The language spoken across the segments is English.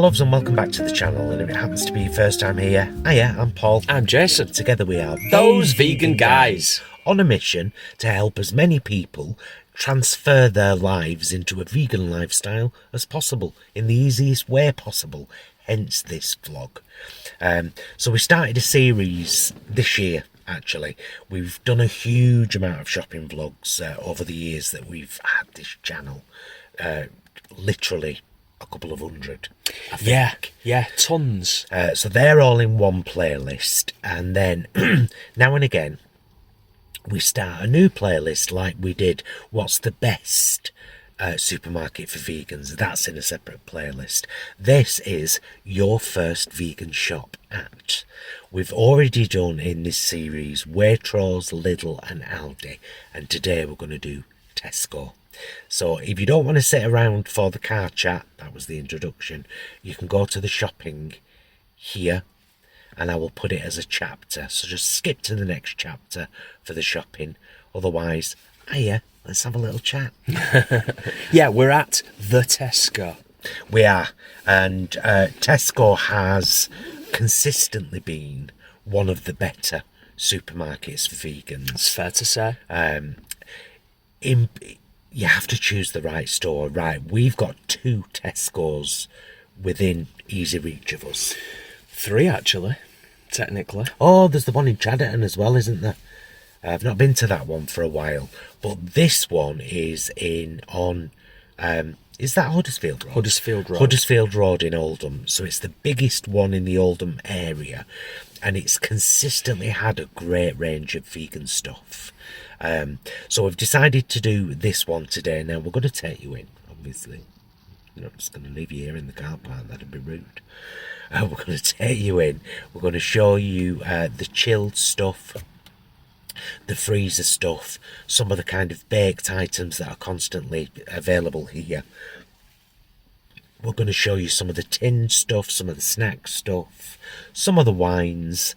loves, and welcome back to the channel. And if it happens to be your first time here, hiya, I'm Paul. I'm Jason. Together we are Those Vegan Guys, on a mission to help as many people transfer their lives into a vegan lifestyle as possible in the easiest way possible, hence this vlog. So we started a series this year. Actually, we've done a huge amount of shopping vlogs over the years that we've had this channel, literally a couple of hundred, I think. Yeah, tons. So they're all in one playlist, and then now and again we start a new playlist, like we did what's the best supermarket for vegans. That's in a separate playlist. This is your first vegan shop at. We've already done in this series Waitrose, Lidl and Aldi, and today we're going to do Tesco. So if you don't want to sit around for the car chat, that was the introduction, you can go to the shopping here and I will put it as a chapter. So just skip to the next chapter for the shopping. Otherwise, let's have a little chat. Yeah, we're at the Tesco. We are. And Tesco has consistently been one of the better supermarkets for vegans. It's fair to say. You have to choose the right store. Right, we've got 2 Tesco's within easy reach of us. 3 actually, technically. Oh, there's the one in Chadderton as well, isn't there? I've not been to that one for a while, but this one is on is that Huddersfield Road? Huddersfield Road in Oldham. So it's the biggest one in the Oldham area, and it's consistently had a great range of vegan stuff. So we've decided to do this one today. Now we're going to take you in, obviously. You're not just going to leave you here in the car park, that'd be rude. We're going to take you in. We're going to show you the chilled stuff, the freezer stuff, some of the kind of baked items that are constantly available here. We're going to show you some of the tinned stuff, some of the snack stuff, some of the wines.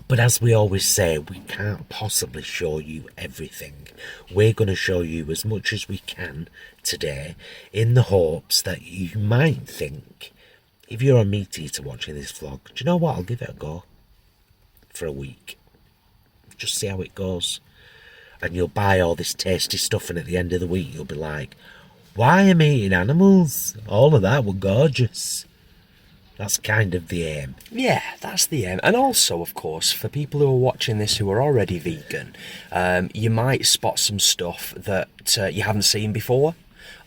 But as we always say, we can't possibly show you everything. We're going to show you as much as we can today, in the hopes that you might think, if you're a meat eater watching this vlog, do you know what, I'll give it a go for a week. Just see how it goes. And you'll buy all this tasty stuff, and at the end of the week you'll be like, why am I eating animals? All of that were gorgeous. That's kind of the aim. Yeah, that's the aim. And also, of course, for people who are watching this who are already vegan, you might spot some stuff that you haven't seen before.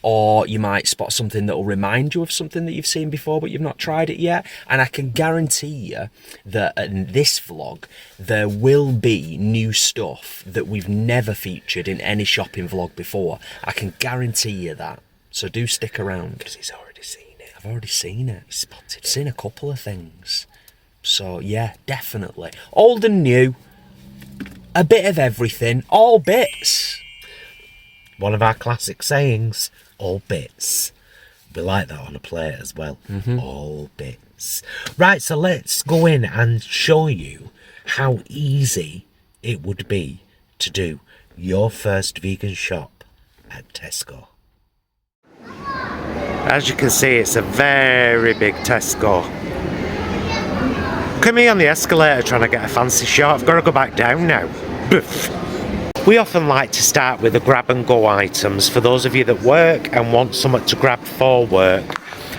Or you might spot something that will remind you of something that you've seen before but you've not tried it yet. And I can guarantee you that in this vlog there will be new stuff that we've never featured in any shopping vlog before. I can guarantee you that. So do stick around. Because he's already seen it. I've already seen it. Spotted it. Seen a couple of things. So yeah, definitely. Old and new. A bit of everything. All bits. One of our classic sayings, all bits. We like that on a plate as well. All bits. Right, so let's go in and show you how easy it would be to do your first vegan shop at Tesco. As you can see, it's a very big Tesco. Look at me on the escalator trying to get a fancy shot. I've got to go back down now. Boof. We often like to start with the grab and go items for those of you that work and want something to grab for work.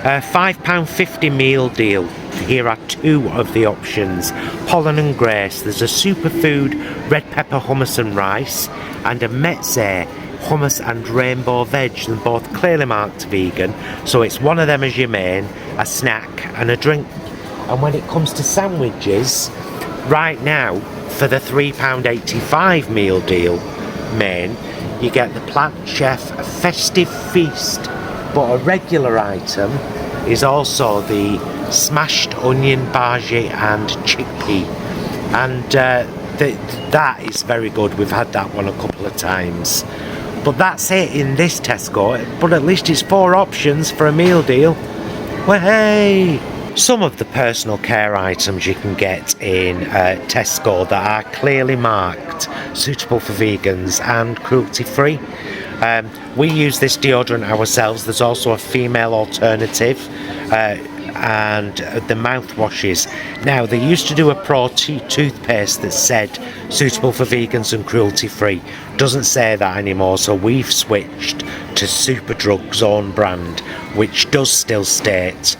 £5.50 meal deal. Here are 2 of the options. Pollen and Grace. There's a superfood red pepper hummus and rice, and a Metze hummus and rainbow veg. They're both clearly marked vegan, so it's one of them as your main, a snack and a drink. And when it comes to sandwiches, right now for the £3.85 meal deal main, you get the Plant Chef Festive Feast, but a regular item is also the smashed onion, bhaji and chickpea, and that is very good. We've had that one a couple of times. But that's it in this Tesco, but at least it's 4 options for a meal deal. Well, hey! Some of the personal care items you can get in Tesco that are clearly marked suitable for vegans and cruelty free We use this deodorant ourselves. There's also a female alternative, and the mouthwashes. Now, they used to do a pro toothpaste that said suitable for vegans and cruelty free. Doesn't say that anymore, so we've switched to Superdrug's own brand, which does still state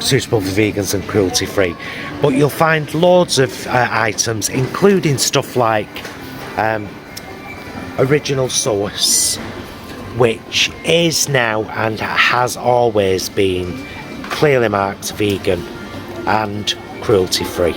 suitable for vegans and cruelty free. But you'll find loads of items, including stuff like Original Source, which is now and has always been clearly marked vegan and cruelty free.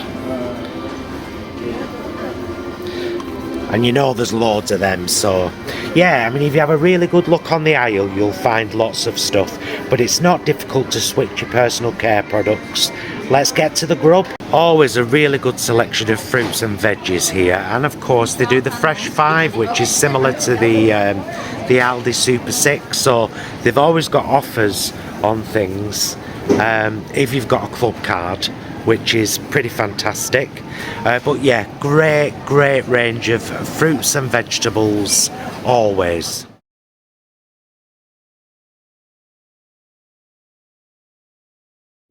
And you know there's loads of them, so yeah, I mean, if you have a really good look on the aisle, you'll find lots of stuff, but it's not difficult to switch your personal care products. Let's get to the grub. Always a really good selection of fruits and veggies here, and of course they do the Fresh 5, which is similar to the Aldi Super 6, so they've always got offers on things if you've got a club card, which is pretty fantastic. But yeah, great range of fruits and vegetables always.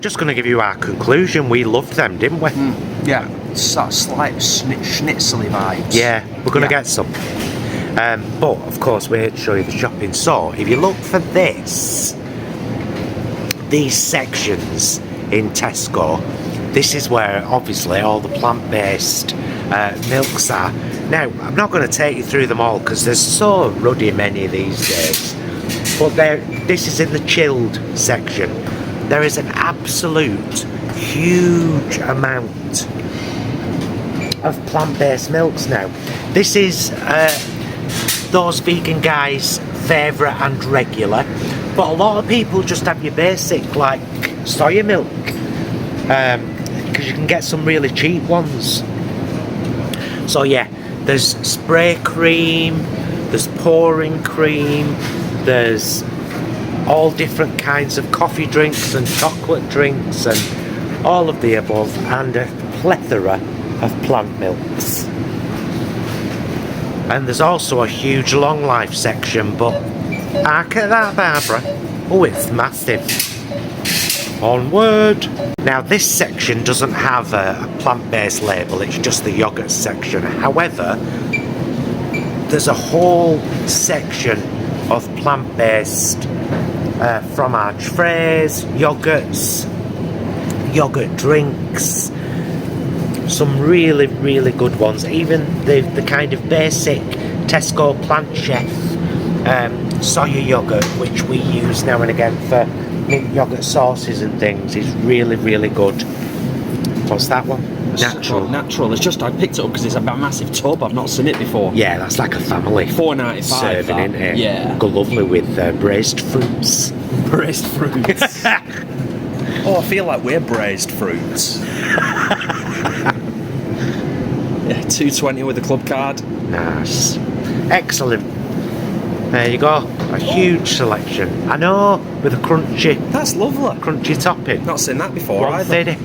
Just going to give you our conclusion. We loved them, didn't we? Yeah, sort of slight schnitzely vibes. Yeah, we're going to get some. But of course we're here to show you the shopping. So if you look for these sections in Tesco, this is where obviously all the plant-based milks are. Now, I'm not going to take you through them all because there's so ruddy many these days, but this is in the chilled section. There is an absolute huge amount of plant-based milks now. This is those vegan guys' favourite and regular, but a lot of people just have your basic, like soya milk, because you can get some really cheap ones. So yeah, there's spray cream, there's pouring cream, there's all different kinds of coffee drinks and chocolate drinks and all of the above, and a plethora of plant milks. And there's also a huge long life section, but look at that, Barbara. Oh, it's massive. Onward. Now, this section doesn't have a plant-based label, it's just the yogurt section. However, there's a whole section of plant-based fromage fraise, yogurts, yogurt drinks, some really good ones. Even the kind of basic Tesco Plant Chef soya yogurt, which we use now and again for yogurt sauces and things, is really good. What's that one? Natural. It's just, I picked it up because it's a massive tub. I've not seen it before. Yeah, that's like a family $4.95 serving, isn't it? Yeah. Go lovely with braised fruits. Braised fruits. Oh, I feel like we're braised fruits. Yeah, $2.20 with a club card. Nice. Excellent. There you go. A huge selection. I know, with a crunchy. That's lovely. Crunchy topping. Not seen that before either.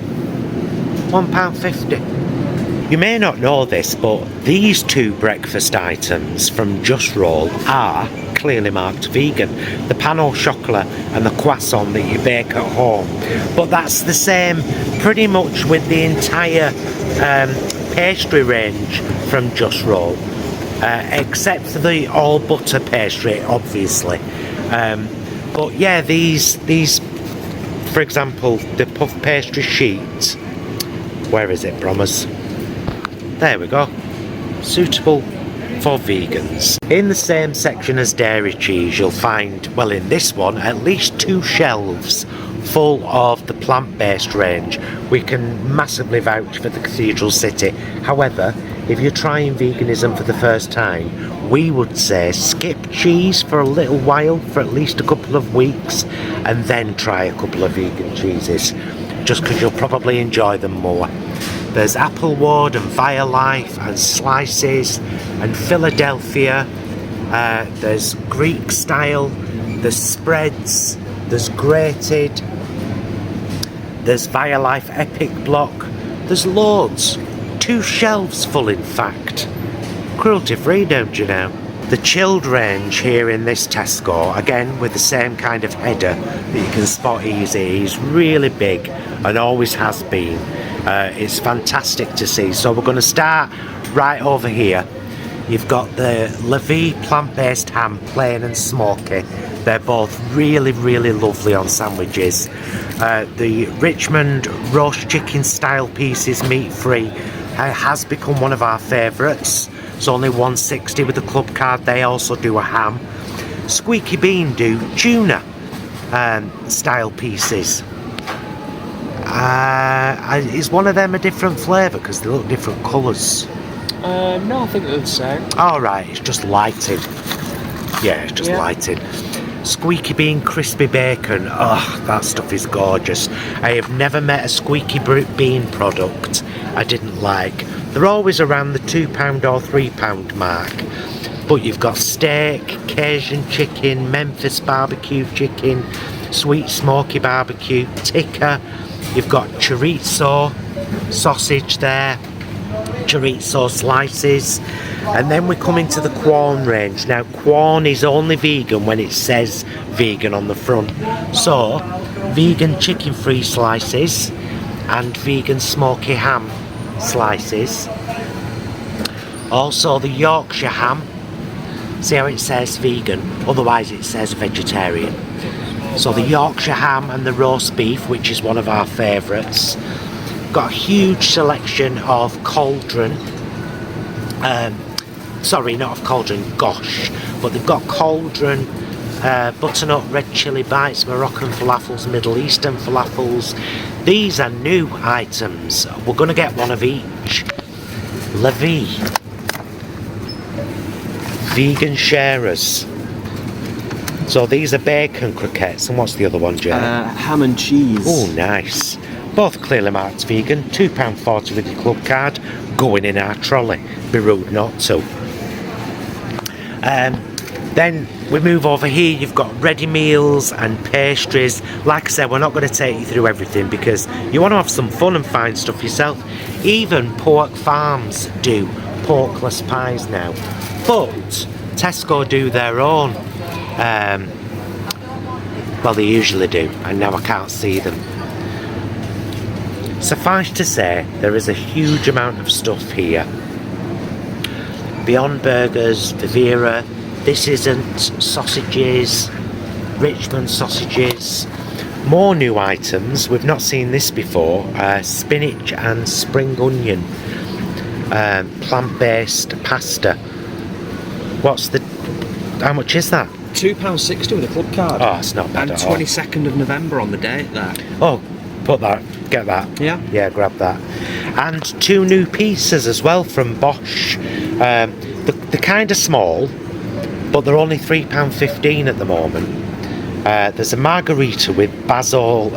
£1.50. You may not know this, but these two breakfast items from Just Roll are clearly marked vegan. The pain au chocolat and the croissant that you bake at home. But that's the same pretty much with the entire pastry range from Just Roll. Except for the all butter pastry, obviously. But yeah, these, for example, the puff pastry sheet. Where is it, Brommers? There we go. Suitable for vegans. In the same section as dairy cheese, you'll find, well, in this one, at least 2 shelves full of the plant-based range. We can massively vouch for the Cathedral City. However, if you're trying veganism for the first time, we would say skip cheese for a little while, for at least a couple of weeks, and then try a couple of vegan cheeses, just because you'll probably enjoy them more. There's Applewood and Violife and Slices and Philadelphia. There's Greek style, there's spreads, there's grated, there's Violife Epic Block. There's loads. 2 shelves full, in fact. Cruelty free, don't you know? The chilled range here in this Tesco, again with the same kind of header that you can spot easy, is really big and always has been. It's fantastic to see. So we're going to start right over here. You've got the Levy plant-based ham, plain and smoky. They're both really, really lovely on sandwiches. The Richmond roast chicken style pieces, meat-free, has become one of our favourites. It's only $1.60 with the club card. They also do a ham. Squeaky Bean do tuna style pieces. Is one of them a different flavour because they look different colours? No, I think they're the same. Alright, it's just lighting. Yeah, it's just lighting. Squeaky Bean crispy bacon. Oh, that stuff is gorgeous. I have never met a Squeaky Bean product I didn't like. They're always around the £2 or £3 mark. But you've got steak, Cajun chicken, Memphis barbecue chicken, sweet smoky barbecue, tikka. You've got chorizo sausage there, chorizo slices. And then we come into the Quorn range. Now, Quorn is only vegan when it says vegan on the front. So, vegan chicken-free slices and vegan smoky ham slices. Also, the Yorkshire ham. See how it says vegan? Otherwise, it says vegetarian. So, the Yorkshire ham and the roast beef, which is one of our favourites. Got a huge selection of cauldron. Sorry, not of cauldron, gosh. But they've got cauldron, butternut red chilli bites, Moroccan falafels, Middle Eastern falafels. These are new items. We're going to get one of each. Levy. Vegan sharers. So these are bacon croquettes. And what's the other one, Jay? Ham and cheese. Oh, nice. Both clearly marked vegan. £2.40 with your club card. Going in our trolley. Be rude not to. Then we move over here. You've got ready meals and pastries. Like I said, we're not going to take you through everything because you want to have some fun and find stuff yourself. Even Pork Farms do porkless pies now, but Tesco do their own. Well, they usually do, and now I can't see them. Suffice to say, there is a huge amount of stuff here. Beyond Burgers, Vivera, This Isn't, sausages, Richmond sausages, more new items, we've not seen this before, spinach and spring onion, plant-based pasta. How much is that? £2.60 with a club card. Oh, it's not bad and at all. 22nd of November on the date there. Oh, get that. Yeah? Yeah, grab that. And 2 new pizzas as well from Bosch. They're kind of small, but they're only £3.15 at the moment. There's a margarita with basil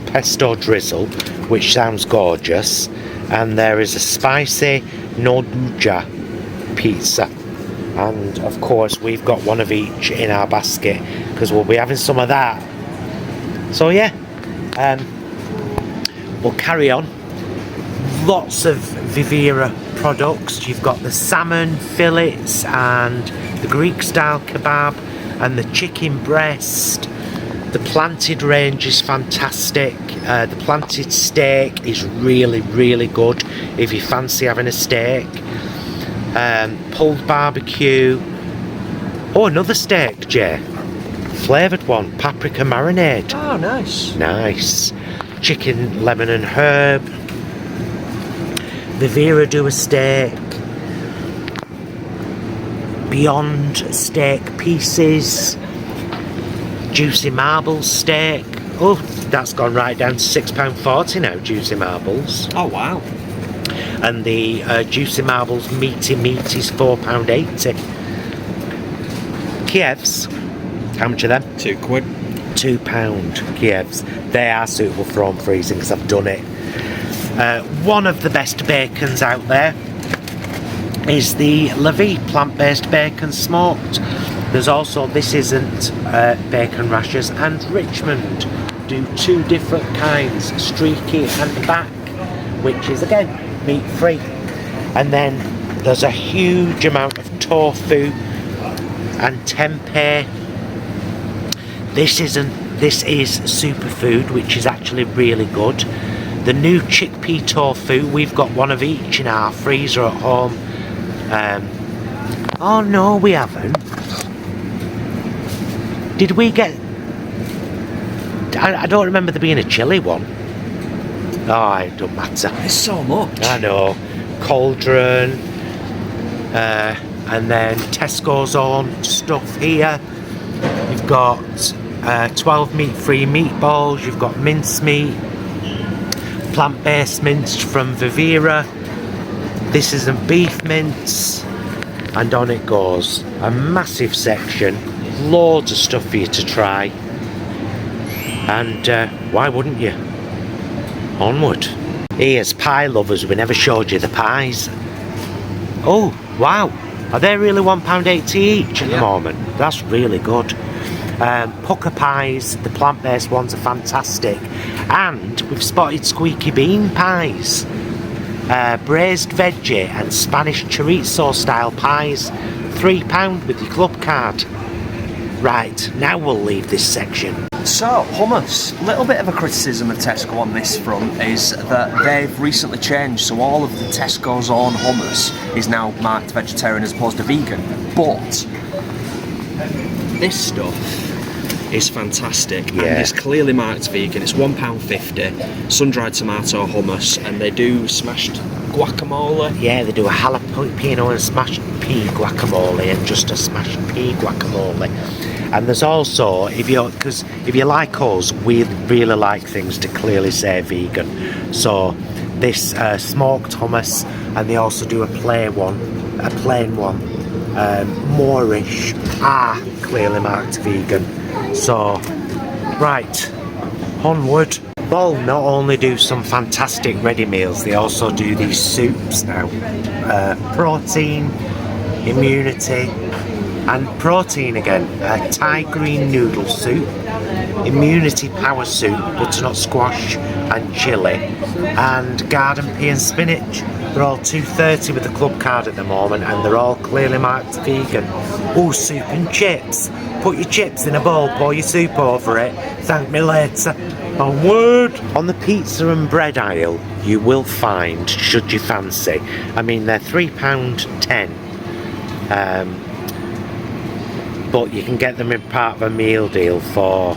pesto drizzle, which sounds gorgeous. And there is a spicy Norduja pizza. And of course we've got one of each in our basket because we'll be having some of that. So yeah, we'll carry on. Lots of Vivera products. You've got the salmon fillets and the Greek style kebab and the chicken breast. The planted range is fantastic. The planted steak is really, really good if you fancy having a steak. Pulled barbecue. Oh, another steak, Jay. Flavoured one, paprika marinade. Oh, nice. Nice. Chicken, lemon and herb. Vivera do a steak. Beyond steak pieces. Juicy marbles steak. Oh, that's gone right down to £6.40 now, Juicy Marbles. Oh, wow. And the Juicy Marbles meaty meat is £4.80. Kievs, how much are them? £2. £2 Kievs. They are suitable for home freezing because I've done it. One of the best bacons out there is the Levy plant-based bacon smoked. There's also This Isn't bacon rashers, and Richmond do 2 different kinds, streaky and back, which is again meat free. And then there's a huge amount of tofu and tempeh. This is superfood, which is actually really good. The new chickpea tofu, we've got one of each in our freezer at home. Oh no, we haven't. Did we get... I don't remember there being a chilli one. Oh, it don't matter. There's so much. I know. Cauldron, and then Tesco's own stuff here. You've got 12 meat-free meatballs. You've got mincemeat, plant-based mince from Vivera. This isn't beef mince, and on it goes. A massive section, loads of stuff for you to try, and why wouldn't you? Onward. Here's pie lovers, we never showed you the pies. Oh wow, are they really £1.80 each at the moment? That's really good. Pucker pies, the plant-based ones are fantastic, and we've spotted squeaky bean pies, braised veggie and Spanish chorizo style pies, £3 with your club card. Right, now we'll leave this section. So, hummus. Little bit of a criticism of Tesco on this front is that they've recently changed, so all of the Tesco's own hummus is now marked vegetarian as opposed to vegan. But this stuff is fantastic, and it's clearly marked vegan. It's £1.50, sun-dried tomato hummus, and they do smashed guacamole. Yeah, they do a jalapeno and smashed pea guacamole, and just a smashed pea guacamole. And there's also, if you like us, we really like things to clearly say vegan. So this smoked hummus, and they also do a plain one, Moorish, clearly marked vegan. So, right, onward. They'll not only do some fantastic ready meals, they also do these soups now. Protein, immunity, and protein again. Thai green noodle soup, immunity power soup, butternut squash and chilli, and garden pea and spinach. They're all £2.30 with the club card at the moment, and they're all clearly marked vegan. Oh, soup and chips. Put your chips in a bowl, pour your soup over it, thank me later. Onward! On the pizza and bread aisle, you will find, should you fancy, I mean they're £3.10, but you can get them in part of a meal deal for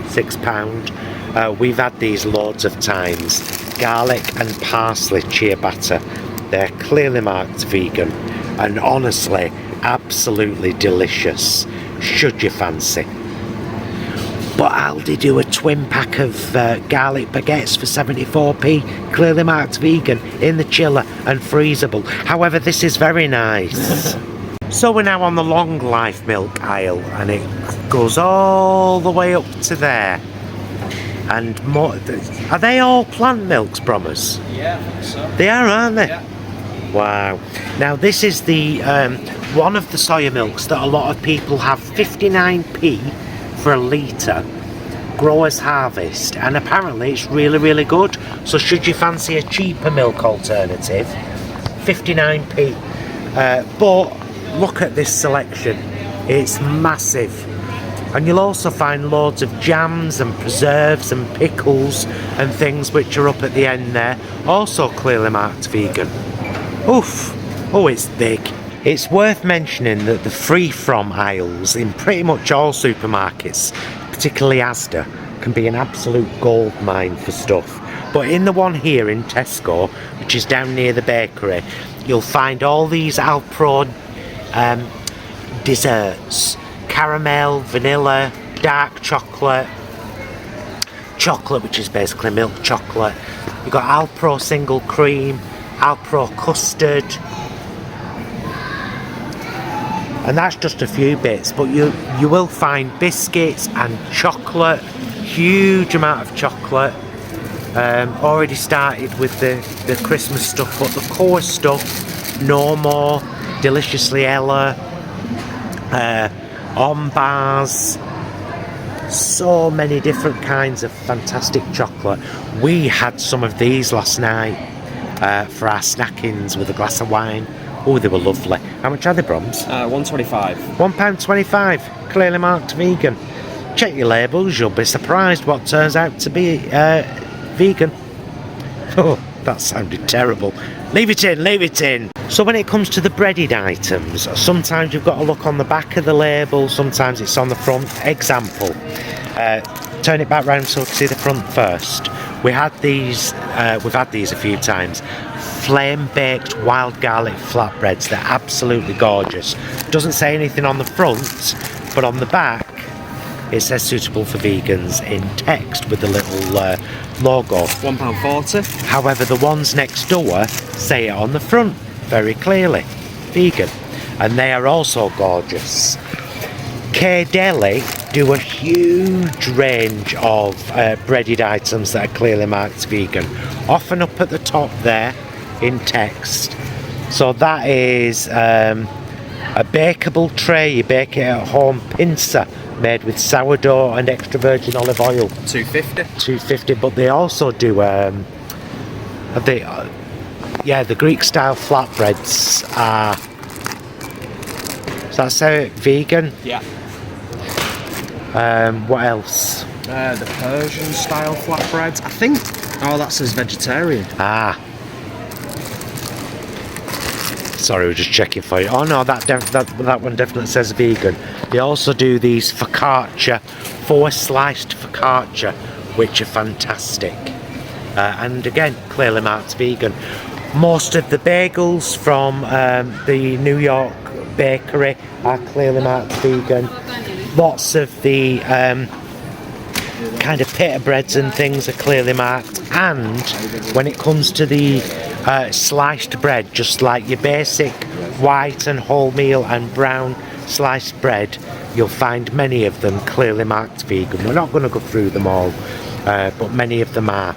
£6. We've had these loads of times. Garlic and parsley ciabatta. They're clearly marked vegan, and honestly, absolutely delicious, should you fancy. But Aldi do a twin pack of garlic baguettes for 74p, clearly marked vegan, in the chiller and freezable. However, this is very nice. So we're now on the long life milk aisle, and it goes all the way up to there. And more, are they all plant milks, Brommers? Yeah, I think so. They are, aren't they? Yeah. Wow. Now this is the one of the soya milks that a lot of people have, 59p for a litre, Growers Harvest, and apparently it's really, really good. So should you fancy a cheaper milk alternative, 59p. But look at this selection, it's massive. And you'll also find loads of jams and preserves and pickles and things which are up at the end there, also clearly marked vegan. Oof! Oh, it's big. It's worth mentioning that the free-from aisles in pretty much all supermarkets, particularly Asda, can be an absolute gold mine for stuff. But in the one here in Tesco, which is down near the bakery, you'll find all these Alpro desserts. Caramel, vanilla, dark chocolate, which is basically milk chocolate. You've got Alpro single cream, Alpro custard, and that's just a few bits. But you will find biscuits and chocolate, huge amount of chocolate. Already started with the Christmas stuff, but the core stuff, no more, Deliciously Ella, on bars, so many different kinds of fantastic chocolate. We had some of these last night for our snackings with a glass of wine. Oh, they were lovely. How much are they, Broms? £1.25. £1.25, clearly marked vegan. Check your labels, you'll be surprised what turns out to be vegan. Oh, that sounded terrible. Leave it in, leave it in. So when it comes to the breaded items, sometimes you've got to look on the back of the label, sometimes it's on the front. Example, turn it back round so you can see the front first. We've had these a few times. Flame baked wild garlic flatbreads, they're absolutely gorgeous. Doesn't say anything on the front, but on the back it says suitable for vegans in text with the little logo. £1.40. However, the ones next door say it on the front very clearly, vegan, and they are also gorgeous. K-Deli do a huge range of breaded items that are clearly marked vegan, often up at the top there in text. So that is a bakeable tray, you bake it at home, pincer made with sourdough and extra virgin olive oil. £2.50. But they also do the Greek style flatbreads are, so that's vegan. Yeah. What else? The Persian style flatbreads, I think. Oh, that says vegetarian. Sorry, we're just checking for you. Oh no, that one definitely says vegan. They also do these focaccia, 4 sliced focaccia, which are fantastic. And again, clearly marked vegan. Most of the bagels from the New York bakery are clearly marked vegan. Lots of the kind of pita breads and things are clearly marked. And when it comes to the sliced bread, just like your basic white and wholemeal and brown sliced bread, you'll find many of them clearly marked vegan. We're not going to go through them all, but many of them are.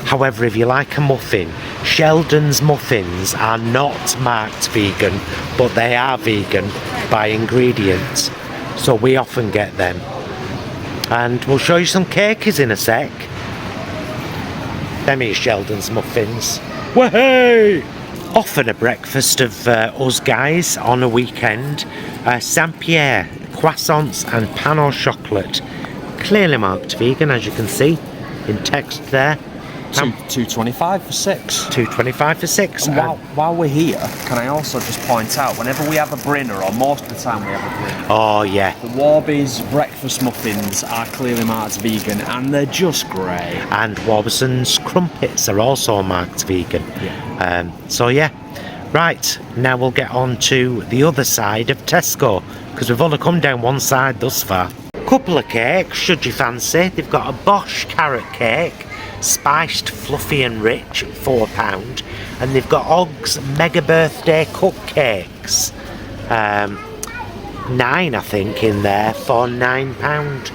However, if you like a muffin, Sheldon's muffins are not marked vegan, but they are vegan by ingredients, so we often get them. And we'll show you some cakeys in a sec. Them is Sheldon's muffins. Wahey! Often a breakfast of us guys on a weekend. Saint-Pierre, croissants and pain au chocolat. Clearly marked vegan, as you can see in text there. £2.25 for 6. £2.25 for 6. And while we're here, can I also just point out, whenever we have a Brinner, or most of the time we have a Brinner, oh yeah, the Warby's breakfast muffins are clearly marked vegan, and they're just great. And Warbison's crumpets are also marked vegan. Yeah. So yeah, right, now we'll get on to the other side of Tesco, because we've only come down one side thus far. Couple of cakes, should you fancy. They've got a Bosch carrot cake, spiced, fluffy and rich, £4, and they've got Og's mega birthday cupcakes, 9 I think in there for £9,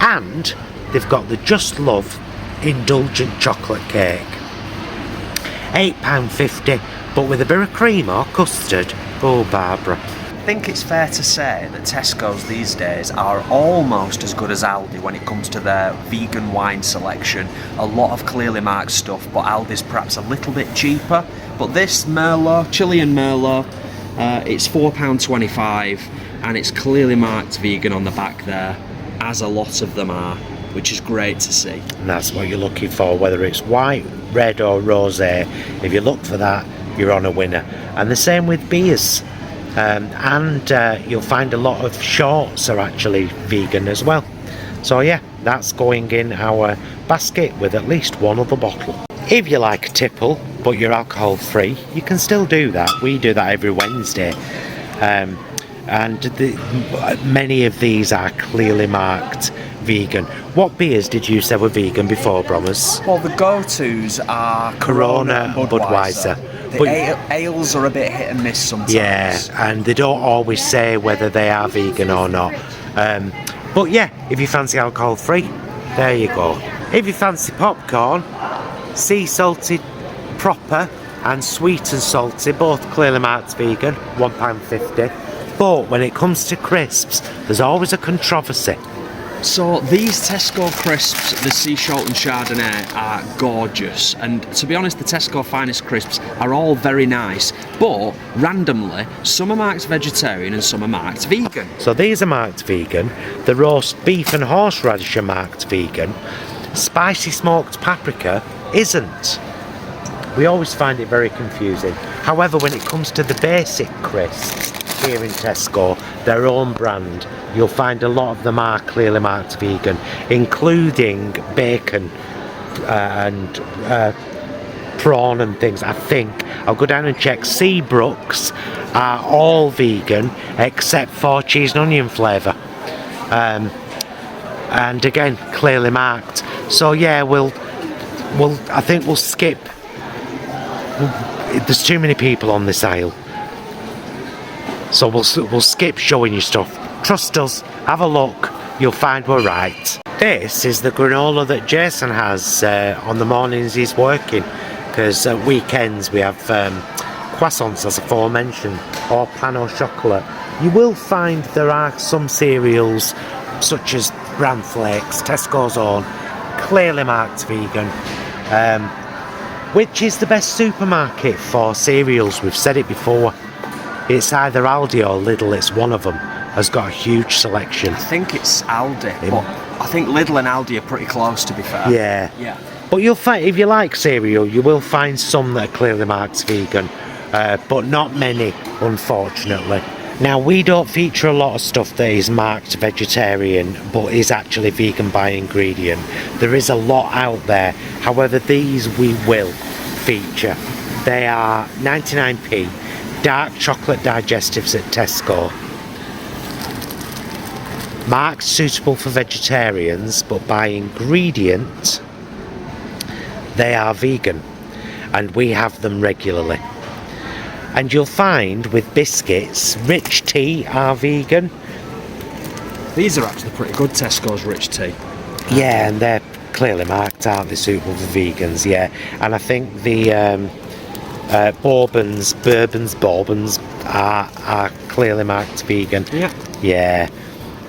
and they've got the Just Love indulgent chocolate cake, £8.50, but with a bit of cream or custard. Oh Barbara. I think it's fair to say that Tesco's these days are almost as good as Aldi when it comes to their vegan wine selection. A lot of clearly marked stuff, but Aldi's perhaps a little bit cheaper. But this Merlot, Chilean Merlot, it's £4.25, and it's clearly marked vegan on the back there, as a lot of them are, which is great to see. And that's what you're looking for, whether it's white, red or rosé. If you look for that, you're on a winner. And the same with beers. You'll find a lot of shorts are actually vegan as well. So yeah, that's going in our basket with at least one other bottle. If you like a tipple but you're alcohol free, you can still do that. We do that every Wednesday. Many of these are clearly marked vegan. What beers did you say were vegan before, Brommers? Well, the go-tos are Corona and Budweiser. The ales are a bit hit and miss sometimes. Yeah, and they don't always say whether they are vegan or not. But yeah, if you fancy alcohol free, there you go. If you fancy popcorn, sea salted proper and sweet and salty, both clearly marked vegan, £1.50. But when it comes to crisps, there's always a controversy. So these Tesco crisps, the sea salt and Chardonnay, are gorgeous, and to be honest the Tesco finest crisps are all very nice, but randomly some are marked vegetarian and some are marked vegan. So these are marked vegan, the roast beef and horseradish are marked vegan, spicy smoked paprika isn't. We always find it very confusing. However, when it comes to the basic crisps here in Tesco, their own brand, you'll find a lot of them are clearly marked vegan, including bacon and prawn and things. I think I'll go down and check. Seabrooks are all vegan except for cheese and onion flavour, and again clearly marked. So yeah, I think we'll skip. There's too many people on this aisle, so we'll skip showing you stuff. Trust us, have a look, you'll find we're right. This is the granola that Jason has on the mornings he's working, because at weekends we have croissants, as aforementioned, or pain au chocolat. You will find there are some cereals such as bran flakes, Tesco's own, clearly marked vegan. Which is the best supermarket for cereals? We've said it before. It's either Aldi or Lidl, it's one of them. Has got a huge selection. I think it's Aldi, but I think Lidl and Aldi are pretty close, to be fair. Yeah. But you'll find, if you like cereal, you will find some that are clearly marked vegan, but not many, unfortunately. Now, we don't feature a lot of stuff that is marked vegetarian but is actually vegan by ingredient. There is a lot out there. However, these we will feature. They are 99p dark chocolate digestives at Tesco. Marked suitable for vegetarians, but by ingredient they are vegan, and we have them regularly. And you'll find with biscuits, Rich Tea are vegan. These are actually pretty good, Tesco's Rich Tea. Yeah, and they're clearly marked, aren't they, suitable for vegans, yeah. And I think the bourbons are clearly marked vegan. Yeah.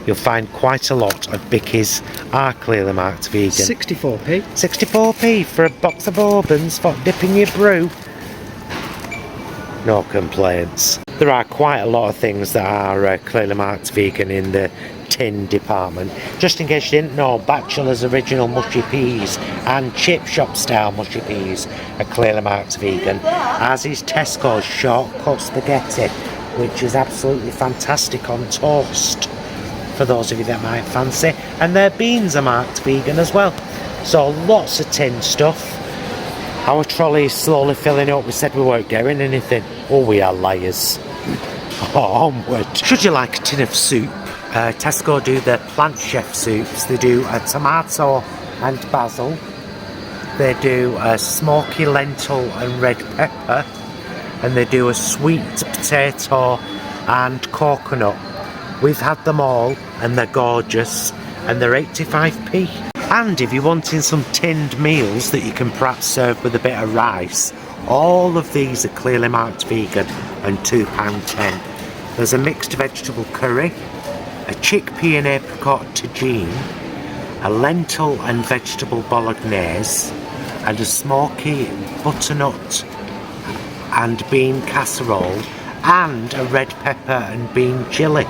You'll find quite a lot of bickies are clearly marked vegan. 64p. 64p for a box of bourbons for dipping your brew. No complaints. There are quite a lot of things that are clearly marked vegan in the tin department. Just in case you didn't know, Bachelor's Original Mushy Peas and Chip Shop Style Mushy Peas are clearly marked vegan, as is Tesco's Shortcut Spaghetti, which is absolutely fantastic on toast, for those of you that might fancy. And their beans are marked vegan as well. So lots of tin stuff. Our trolley is slowly filling up. We said we weren't getting anything. Oh, we are liars. Onward. Should you like a tin of soup? Tesco do their plant chef soups. They do a tomato and basil. They do a smoky lentil and red pepper. And they do a sweet potato and coconut. We've had them all and they're gorgeous, and they're 85p. And if you're wanting some tinned meals that you can perhaps serve with a bit of rice, all of these are clearly marked vegan and £2.10. There's a mixed vegetable curry, a chickpea and apricot tagine, a lentil and vegetable bolognese, and a smoky butternut and bean casserole, and a red pepper and bean chilli,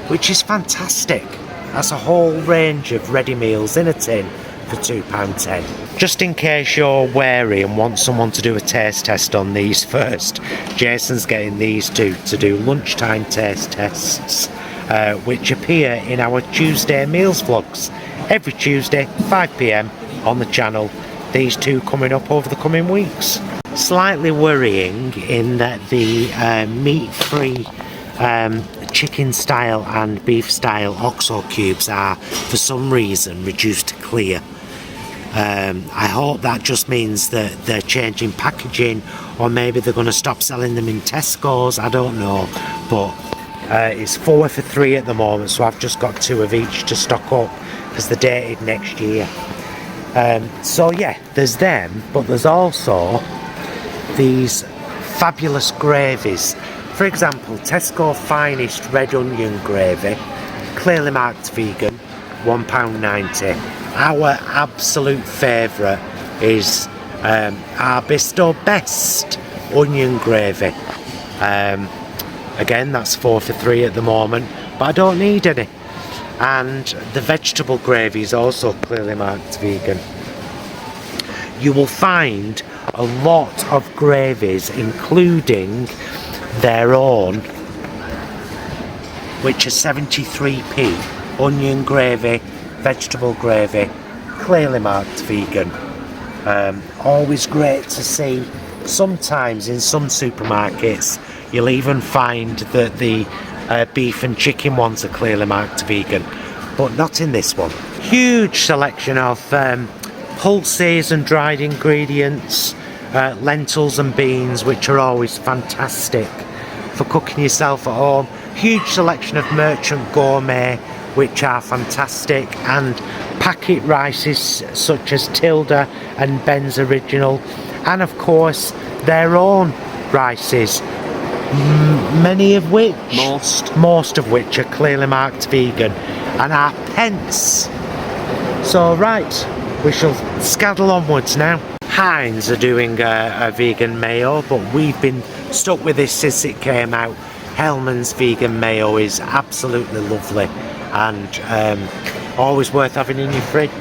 which is fantastic. That's a whole range of ready meals in a tin for £2.10. Just in case you're wary and want someone to do a taste test on these first, Jason's getting these two to do lunchtime taste tests, which appear in our Tuesday meals vlogs. Every Tuesday, 5 PM on the channel. These two coming up over the coming weeks. Slightly worrying in that the meat-free chicken style and beef style OXO cubes are for some reason reduced to clear. I hope that just means that they're changing packaging, or maybe they're going to stop selling them in Tesco's, I don't know, but it's 4 for 3 at the moment, so I've just got 2 of each to stock up because they're dated next year. So yeah, there's them, but there's also these fabulous gravies. For example, Tesco Finest Red Onion Gravy, clearly marked vegan, £1.90. Our absolute favourite is our Bisto Best onion gravy. Again, that's 4 for 3 at the moment, but I don't need any. And the vegetable gravy is also clearly marked vegan. You will find a lot of gravies, including their own, which are 73p, onion gravy, vegetable gravy, clearly marked vegan. Always great to see. Sometimes in some supermarkets you'll even find that the beef and chicken ones are clearly marked vegan, but not in this one. Huge selection of pulses and dried ingredients, lentils and beans, which are always fantastic for cooking yourself at home. Huge selection of merchant gourmet, which are fantastic, and packet rices such as Tilda and Ben's Original, and of course their own rices, many of which, most of which are clearly marked vegan and are pence. So right, we shall scaddle onwards now. Heinz are doing a vegan mayo, but we've been stuck with this since it came out. Hellmann's vegan mayo is absolutely lovely and always worth having in your fridge.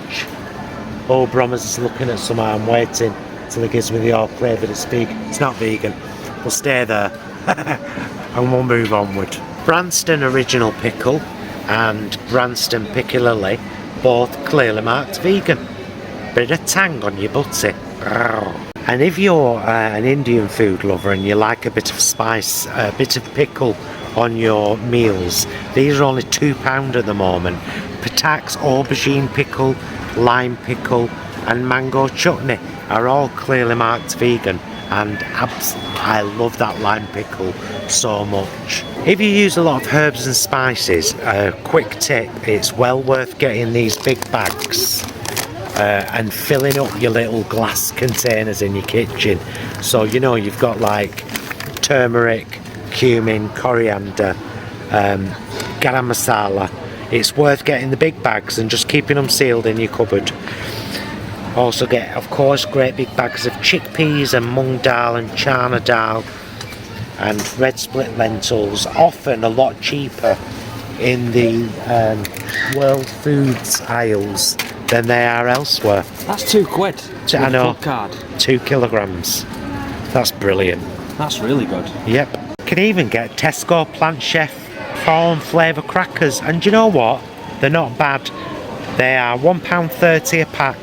Oh, Brommer's looking at some. I'm waiting till he gives me the all clear that it's vegan. It's not vegan. We'll stay there and we'll move onward. Branston Original Pickle and Branston Piccalilli, both clearly marked vegan. Bit of tang on your butty. And if you're an Indian food lover and you like a bit of spice, a bit of pickle on your meals, these are only £2 at the moment. Patak's aubergine pickle, lime pickle and mango chutney are all clearly marked vegan, and I love that lime pickle so much. If you use a lot of herbs and spices, a quick tip, it's well worth getting these big bags and filling up your little glass containers in your kitchen. So you know you've got like turmeric, cumin, coriander, garam masala. It's worth getting the big bags and just keeping them sealed in your cupboard. Also get, of course, great big bags of chickpeas and mung dal and chana dal and red split lentils, often a lot cheaper in the World Foods aisles than they are elsewhere. That's £2. I know. Card. 2 kilograms. That's brilliant. That's really good. Yep. Can even get Tesco Plant Chef prawn flavour crackers, and do you know what? They're not bad. They are £1.30 a pack.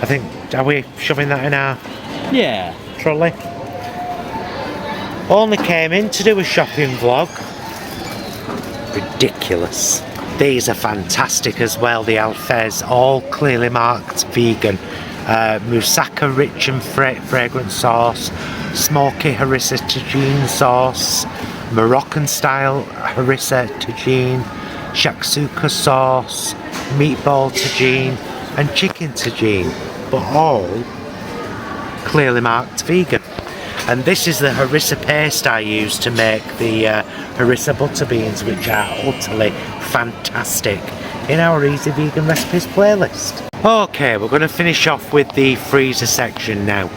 I think, are we shoving that in our trolley? Only came in to do a shopping vlog. Ridiculous. These are fantastic as well, the Alfez, all clearly marked vegan. Moussaka rich and fragrant sauce, smoky harissa tagine sauce, Moroccan style harissa tagine, shakshuka sauce, meatball tagine and chicken tagine, but all clearly marked vegan. And this is the harissa paste I use to make the harissa butter beans, which are utterly fantastic, in our Easy Vegan Recipes playlist. Okay, we're going to finish off with the freezer section now.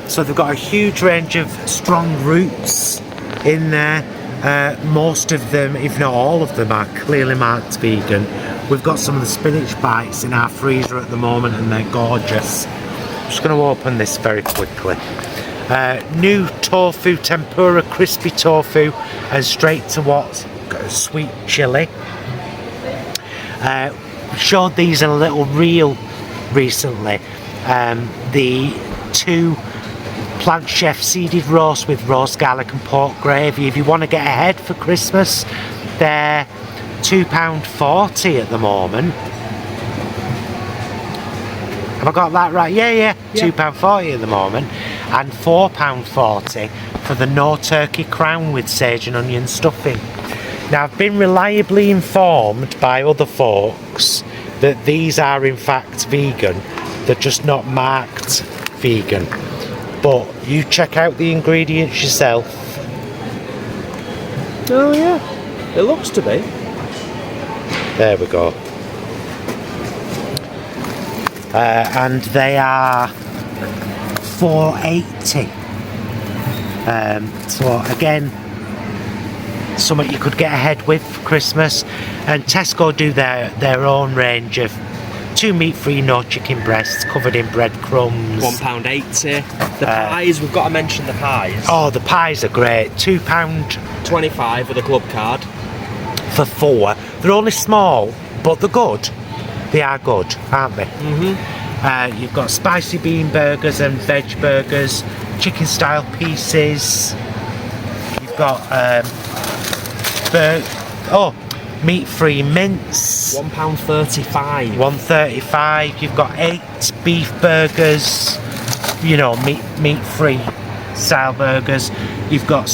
So they've got a huge range of strong roots in there. Most of them, if not all of them, are clearly marked vegan. We've got some of the spinach bites in our freezer at the moment and they're gorgeous. I'm just going to open this very quickly. New tofu tempura, crispy tofu and straight to what? Sweet chili. Showed these in a little reel recently. The 2 Plant Chef seeded roast with roast garlic and pork gravy. If you want to get ahead for Christmas, they're £2.40 at the moment. Have I got that right? Yeah. £2.40 at the moment, and £4.40 for the no turkey crown with sage and onion stuffing. Now, I've been reliably informed by other folks that these are in fact vegan. They're just not marked vegan. But you check out the ingredients yourself. Oh yeah, it looks to be. There we go. and they are £4.80. So again, something you could get ahead with for Christmas. And Tesco do their own range of 2 meat-free, no chicken breasts covered in breadcrumbs. £1.80. The pies, we've got to mention the pies. Oh, the pies are great. £2.25 with a club card. For 4. They're only small, but they're good. They are good, aren't they? Mm-hmm. You've got spicy bean burgers and veg burgers, chicken style pieces. You've got meat-free mince. £1.35. £1.35. You've got 8 beef burgers. You know, meat-free style burgers. You've got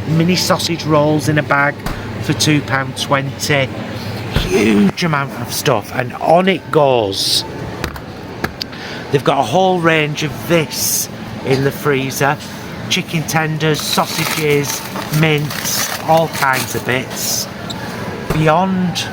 mini sausage rolls in a bag for £2.20. Huge amount of stuff, and on it goes. They've got a whole range of this in the freezer: chicken tenders, sausages, mince, all kinds of bits. Beyond.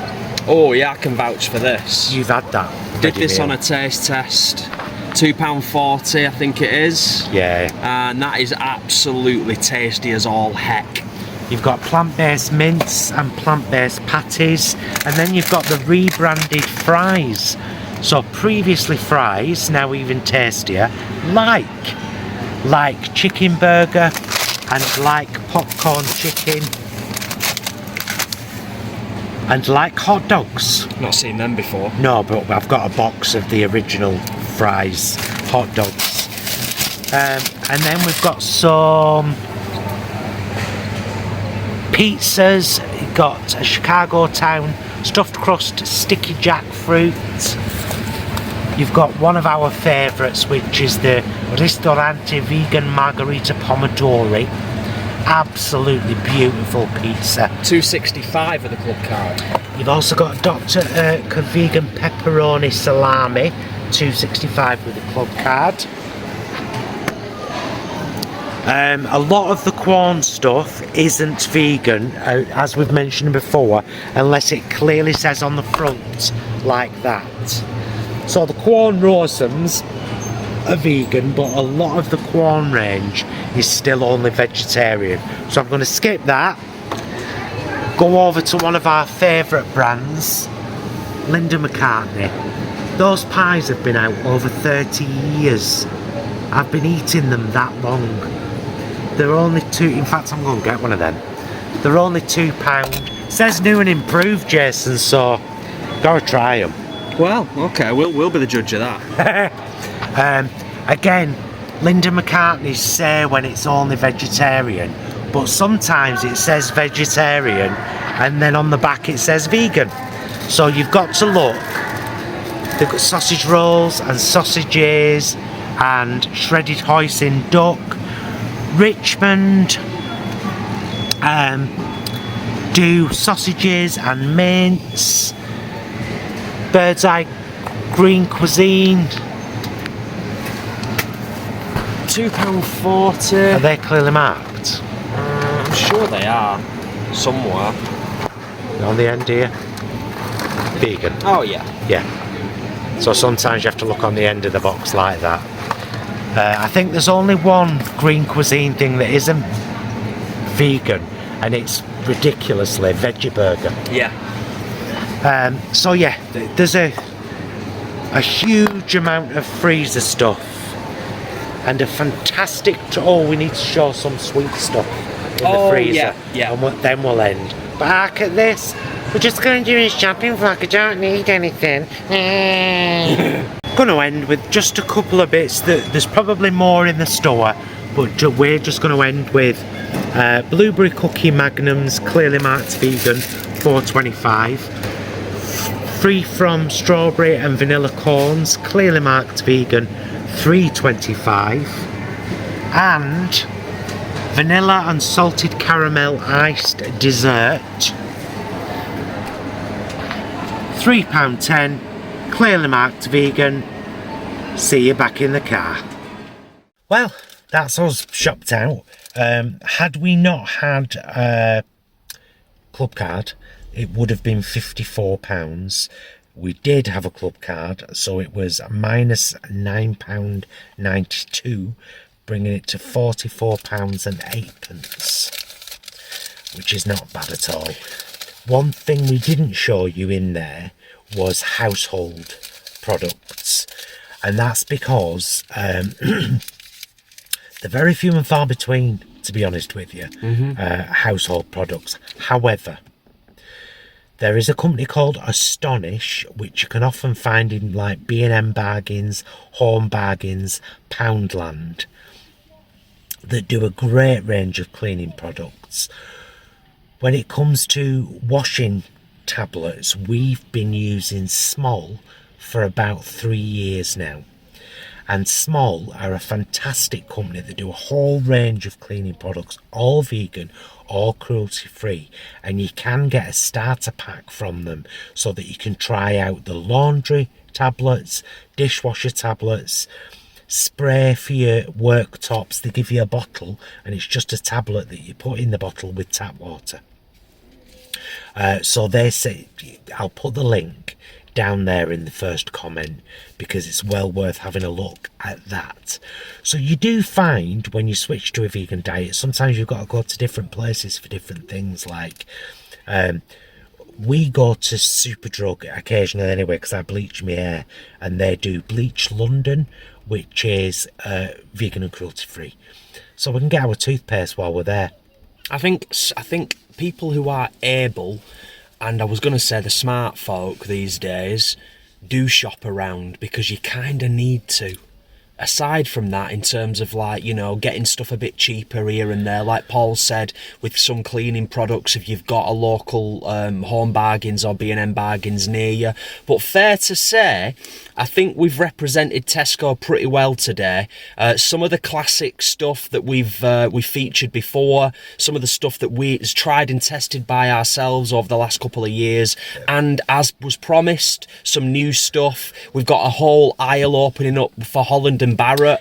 Oh yeah, I can vouch for this. You've had that. Did this on a taste test. £2.40 I think it is. Yeah. And that is absolutely tasty as all heck. You've got plant-based mince and plant-based patties, and then you've got the rebranded fries. So previously fries, now even tastier, like chicken burger and like popcorn chicken and like hot dogs. Not seen them before. No, but I've got a box of the original fries, hot dogs. And then we've got some pizzas. You've got a Chicago Town stuffed crust sticky jackfruit. You've got one of our favourites, which is the Ristorante Vegan Margherita Pomodori. Absolutely beautiful pizza. £2.65 for the club card. You've also got Dr. Vegan Pepperoni Salami, £2.65 with the club card. A lot of the Quorn stuff isn't vegan, as we've mentioned before, unless it clearly says on the front like that. So the Quorn Rosems are vegan, but a lot of the Quorn range is still only vegetarian. So I'm going to skip that. Go over to one of our favourite brands, Linda McCartney. Those pies have been out over 30 years. I've been eating them that long. They're only in fact I'm going to get one of them. They're only £2. Says new and improved, Jason, so gotta try them. Well, okay, we'll be the judge of that. Again, Linda McCartney's say when it's only vegetarian, but sometimes it says vegetarian and then on the back it says vegan. So you've got to look. They've got sausage rolls and sausages and shredded hoisin duck. Richmond do sausages and mince. Bird's Eye Green Cuisine. £2.40. Are they clearly marked? I'm sure they are. Somewhere. On the end here? Vegan. Oh yeah. Yeah. So sometimes you have to look on the end of the box like that. I think there's only one Green Cuisine thing that isn't vegan, and it's ridiculously veggie burger. Yeah. So yeah, there's a huge amount of freezer stuff and a fantastic. Oh, we need to show some sweet stuff in the freezer. Yeah. And then we'll end. Back at this. We're just going to do his shopping vlog. I don't need anything. Going to end with just a couple of bits. There's probably more in the store, but we're just going to end with blueberry cookie magnums, clearly marked vegan, £4.25. Free from strawberry and vanilla corns, clearly marked vegan, £3.25. And vanilla and salted caramel iced dessert, £3.10, clearly marked vegan. See you back in the car. Well, that's us shopped out. Had we not had a club card, it would have been £54. we did have a club card, so it was minus £9.92, bringing it to £44.08, which is not bad at all. One thing we didn't show you in there was household products, and that's because they're very few and far between, to be honest with you, household products. However, there is a company called Astonish, which you can often find in like B&M Bargains, Home Bargains, Poundland, that do a great range of cleaning products. When it comes to washing tablets, we've been using Small for about 3 years now. And Small are a fantastic company that do a whole range of cleaning products, all vegan, all cruelty free, and you can get a starter pack from them so that you can try out the laundry tablets, dishwasher tablets, spray for your worktops. They give you a bottle and it's just a tablet that you put in the bottle with tap water. So they say, I'll put the link down there in the first comment because it's well worth having a look at that. So you do find when you switch to a vegan diet, sometimes you've got to go to different places for different things. Like we go to Superdrug occasionally anyway because I bleach my hair, and they do Bleach London, which is vegan and cruelty free, so we can get our toothpaste while we're there. I think people who are able, and I was going to say the smart folk these days, do shop around because you kind of need to. Aside from that, in terms of like, you know, getting stuff a bit cheaper here and there, like Paul said, with some cleaning products, if you've got a local Home Bargains or B&M Bargains near you. But fair to say, I think we've represented Tesco pretty well today. Some of the classic stuff that we've featured before, some of the stuff that we've tried and tested by ourselves over the last couple of years, and as was promised, some new stuff. We've got a whole aisle opening up for Holland and Barrett,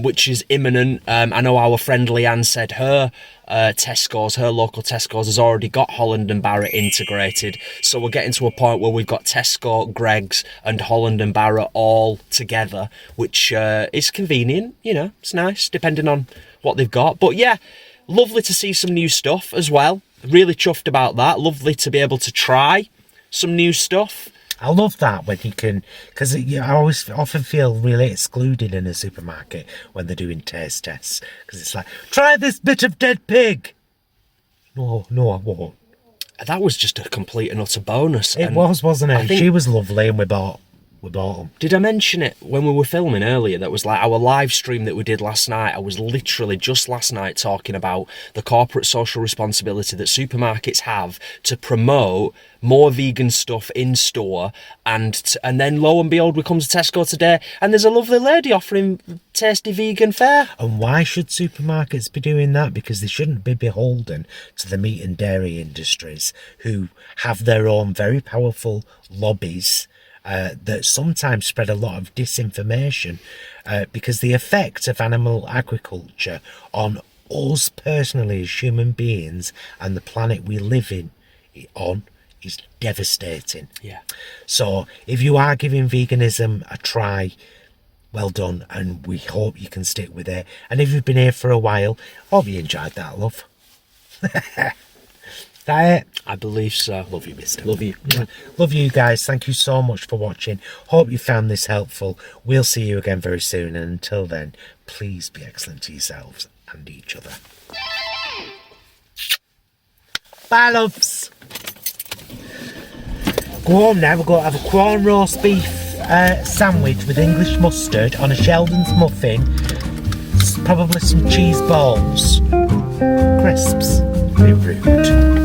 which is imminent. I know our friend Leanne said her Tesco's, her local Tesco's, has already got Holland and Barrett integrated. So we're getting to a point where we've got Tesco, Greggs and Holland and Barrett all together, which is convenient, you know, it's nice, depending on what they've got. But yeah, lovely to see some new stuff as well. Really chuffed about that. Lovely to be able to try some new stuff. I love that when you can, because I always often feel really excluded in a supermarket when they're doing taste tests, because it's like, try this bit of dead pig. No, I won't. That was just a complete and utter bonus. It was, wasn't it? She was lovely, and we bought them. Did I mention it when we were filming earlier? That was like our live stream that we did last night. I was literally just last night talking about the corporate social responsibility that supermarkets have to promote more vegan stuff in store, and then lo and behold, we come to Tesco today and there's a lovely lady offering tasty vegan fare. And why should supermarkets be doing that? Because they shouldn't be beholden to the meat and dairy industries, who have their own very powerful lobbies that sometimes spread a lot of disinformation, because the effect of animal agriculture on us personally as human beings and the planet we live on is devastating. Yeah. So if you are giving veganism a try, well done, and we hope you can stick with it. And if you've been here for a while, hope you enjoyed that, love. That it? I believe so. Love you, mister. Love you. Yeah. Love you guys. Thank you so much for watching. Hope you found this helpful. We'll see you again very soon, and until then, please be excellent to yourselves and each other. Bye, loves. Go home now. We'll go have a corn roast beef sandwich with English mustard on a Sheldon's muffin, probably some cheese balls, crisps. Be rude.